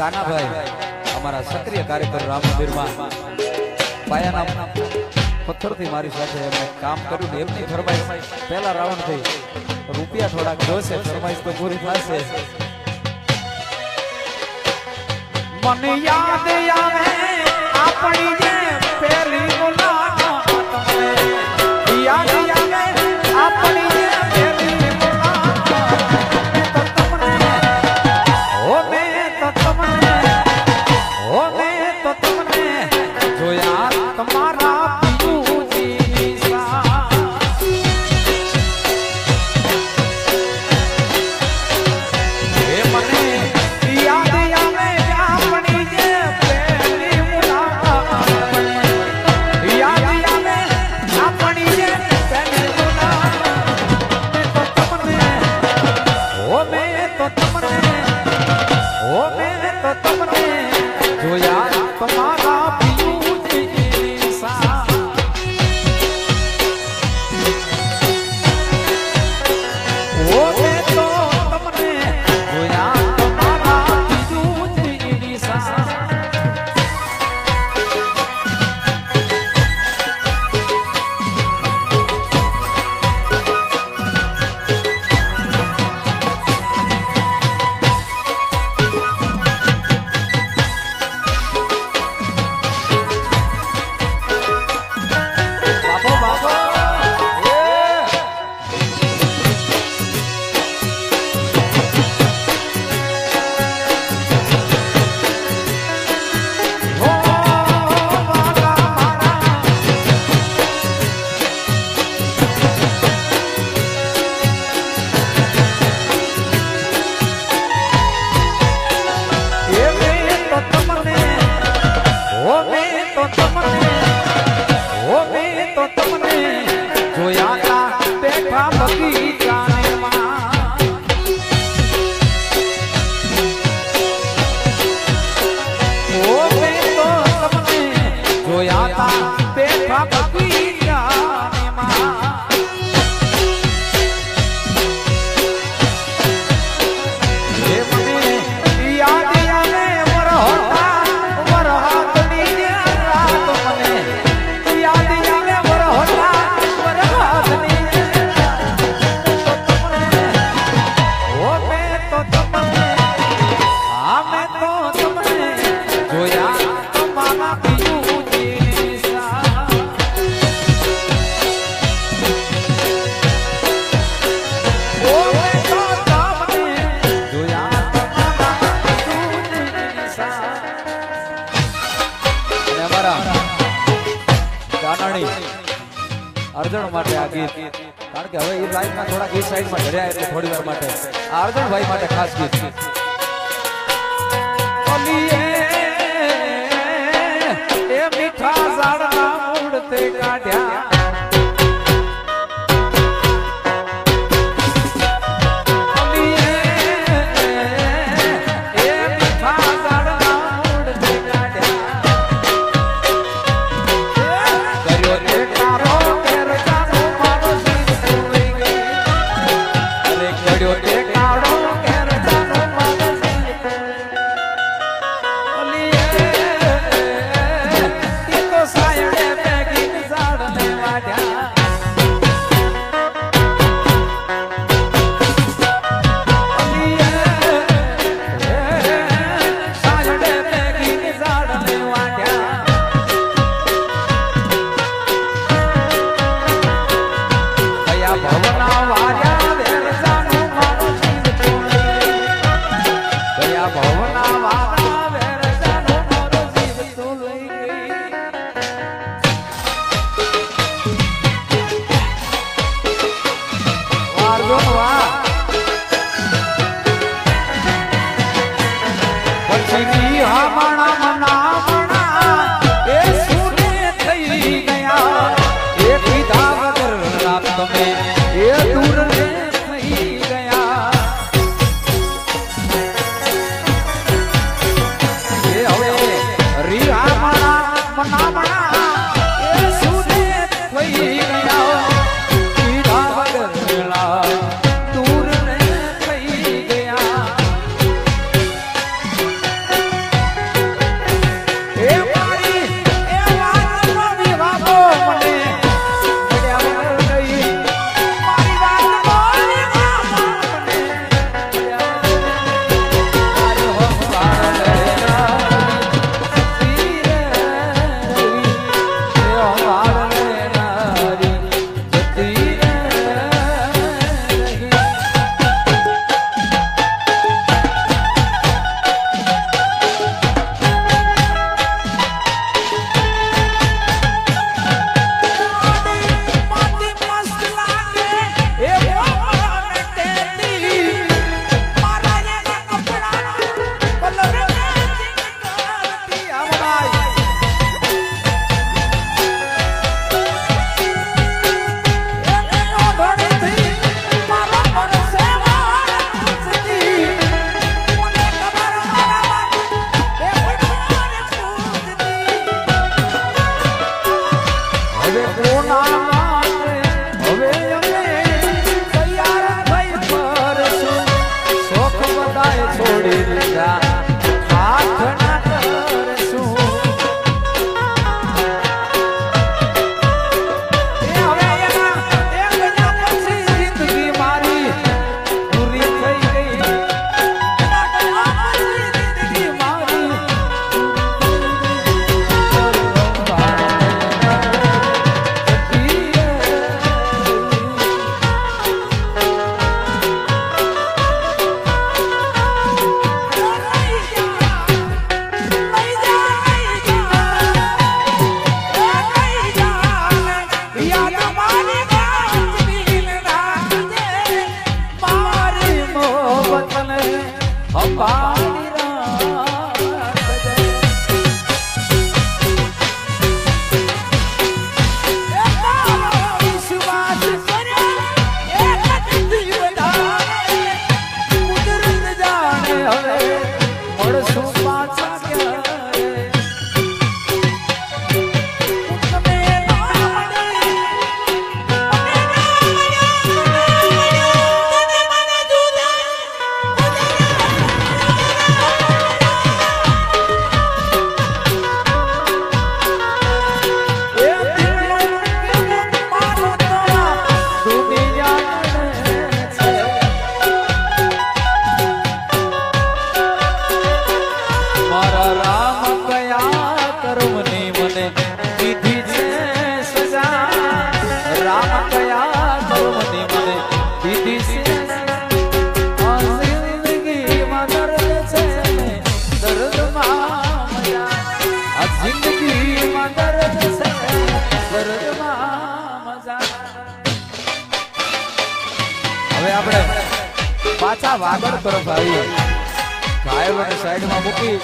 કાનાભાઈ અમારા સક્રિય કાર્યકર રામ મંદિરમાં પાયાના પથ્થરથી મારી સાથે એમને કામ કર્યું ને એમની ફરમાઈશ પહેલા રાઉન્ડ થઈ રૂપિયા થોડાક જોશે ફરમાઈશ તો પૂરી થશે મને યાદ આવે આપણી જે પહેલી મુલાકાત યાદ આવે આપણી જે પહેલી મુલાકાત તમને ઓ મેં તો તમને જોયા તમારા પિયુજી સા એ મને યાદ આવે આપણી જે પહેલી મુલાકાત યાદ આવે આપણી જે પહેલી મુલાકાત તમને ઓ મેં તો તમને જોયા તમારા પિયુજી સા ઓ મેં તો તમને જોયા તમારા પિયુજી સા અર્જણ માટે આ ગીત કારણ કે હવે એ લાઈનમાં થોડા એ સાઈડમાં ધર્યા એટલે થોડી વાર માટે આ અર્જણભાઈ માટે ખાસ ગીત એ મીઠા ઝાડના મૂળતે કાઢ્યા સાયડે બેગી ઝાડ લેવા અંબાની રાખજે. એ તારો વિશ્વાસ કર્યો એક જ વધારે. કુદરત જાણે હવે મળશું પાછા ક્યારે. મારા રામ કયા કર્મની મને દીધી છે સજા. રામ કયા કર્મની મને દીધી છે સજા. આ જિંદગીમાં દર્દ છે દર્દમાં મજા. આ જિંદગીમાં દર્દ છે દર્દમાં મજા. હવે આપણે પાછા વાગડ તરફ આવીએ. ઘાયલોને સાઈડમાં મૂકી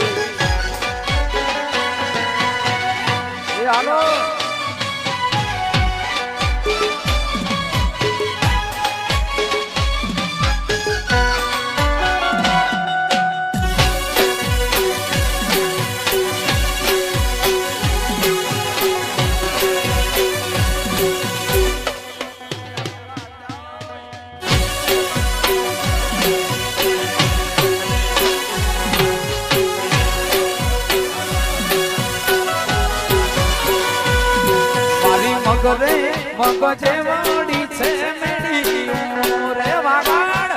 એ હાલો. મગરે મગજે વાડી છે મેડી રે વાગાડ.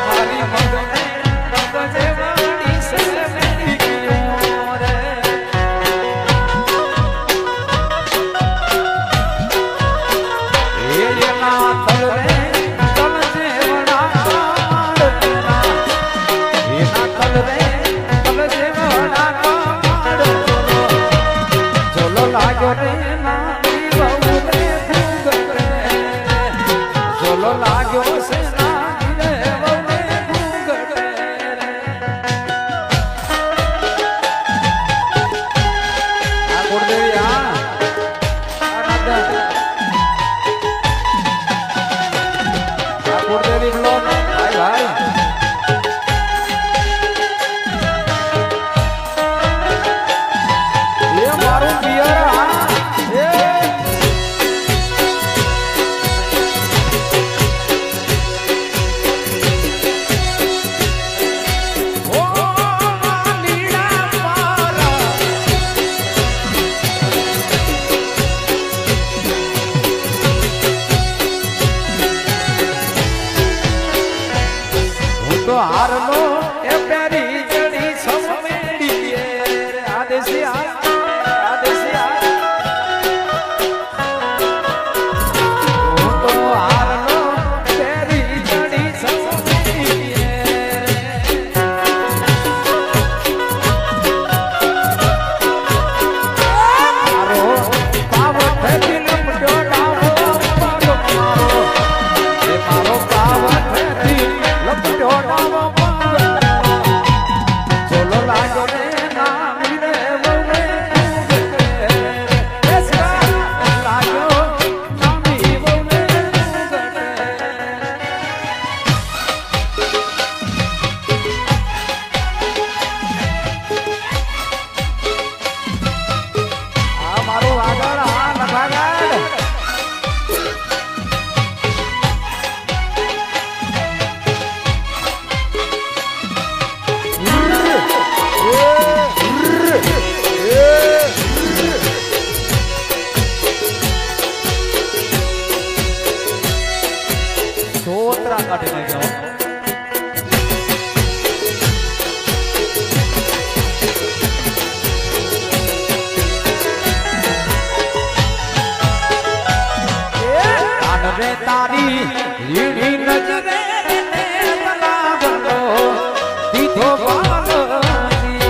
મારી મગરે મગજે વાડી છે મેડી રે. એના તલ રે તલ જેવડા કાળના. એના તલ રે લાગ્યો રે નાની બહુ રે ભૂંગરે. ઝોલો લાગ્યો છે નાની રે બહુ રે ભૂંગરે. આ કુળદેવી આ કુળદેવી બ્લોક ભાઈ ભાઈ. મારું પિયર તો હારલો એ પેરી જડી સમેડી આદેશી તારી લીલી નજરે લાગલો દીધો બાલજી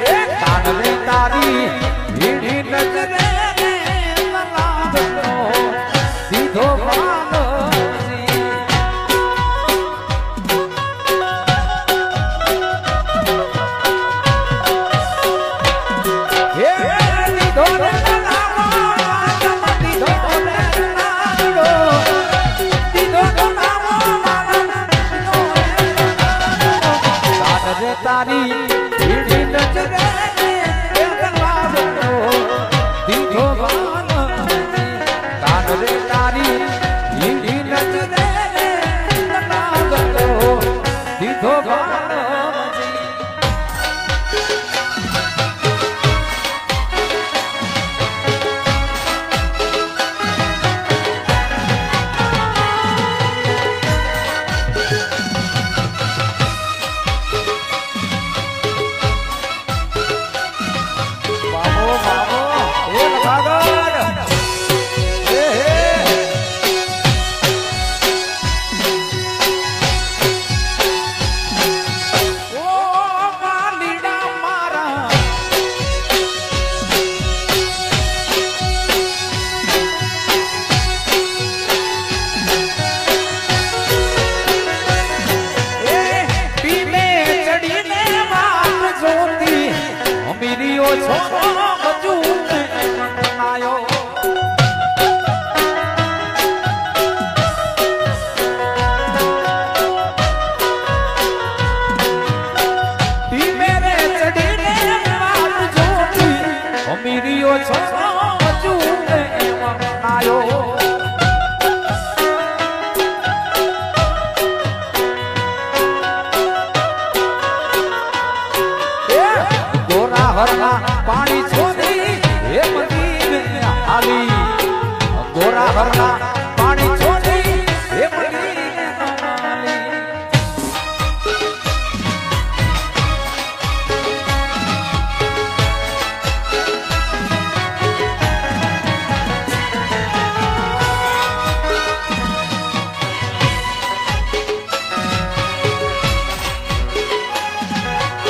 એ કાન રે તારી વીડી નજરે દીધો બાલમજી કાન રે તારી વીડી નજરે દીધો બાલમજી પાણી છોડી હે મદીને આલી ગોરા હરના પાણી છોડી હે મદીને આલી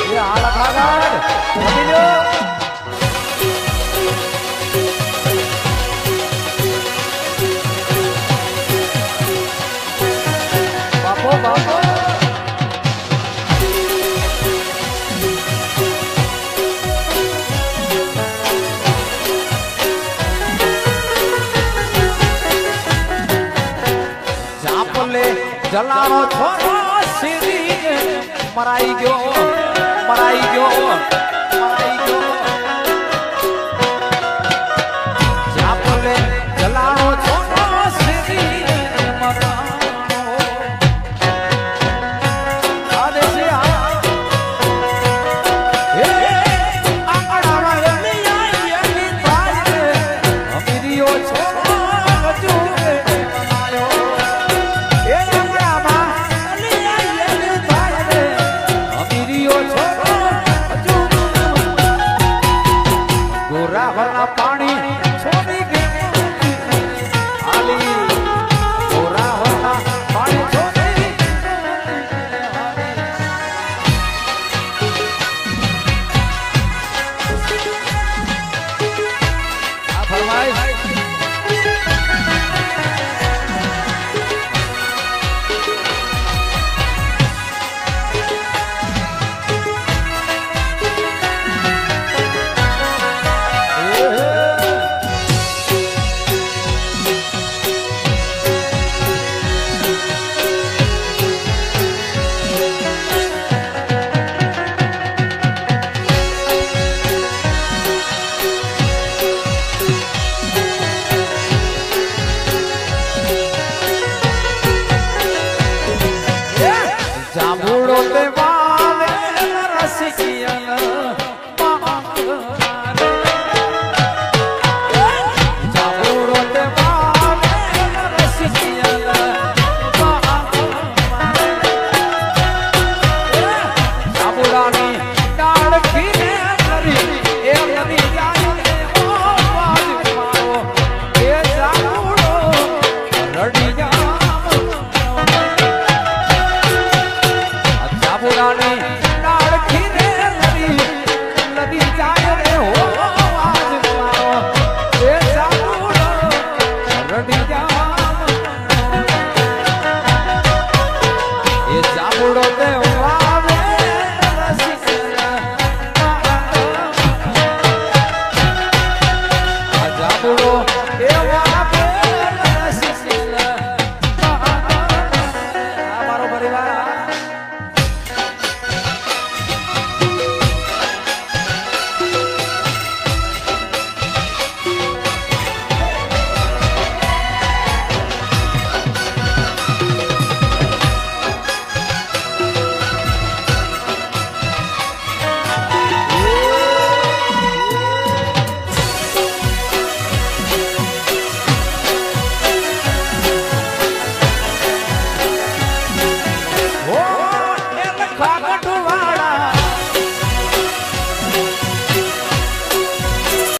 એ આલા ખાગડ રમીલો જલાનો છોરો સીધી મરાઈ ગયો મરાઈ ગયો મરાઈ ગયો જાપલે જલાનો છોરો સીધી મરાયો આદે છે હે આંગણામાં એની આઈ એની થાય અમીરીઓ છોરો હજુ મનાયો પાણી છોડી ગઈ આલી ગોરા હોના પાણી છોડી આ ફરમાઈશ જાંબુડો તે વાલે રસિકિયન જાંબુડો તે વાલે રસિકિયન જાંબુડાની ડાળ ખીને કરી એ નદી જાય ઓ બાજ મારો એ જાંબુડો રડી જા જાંબુડાની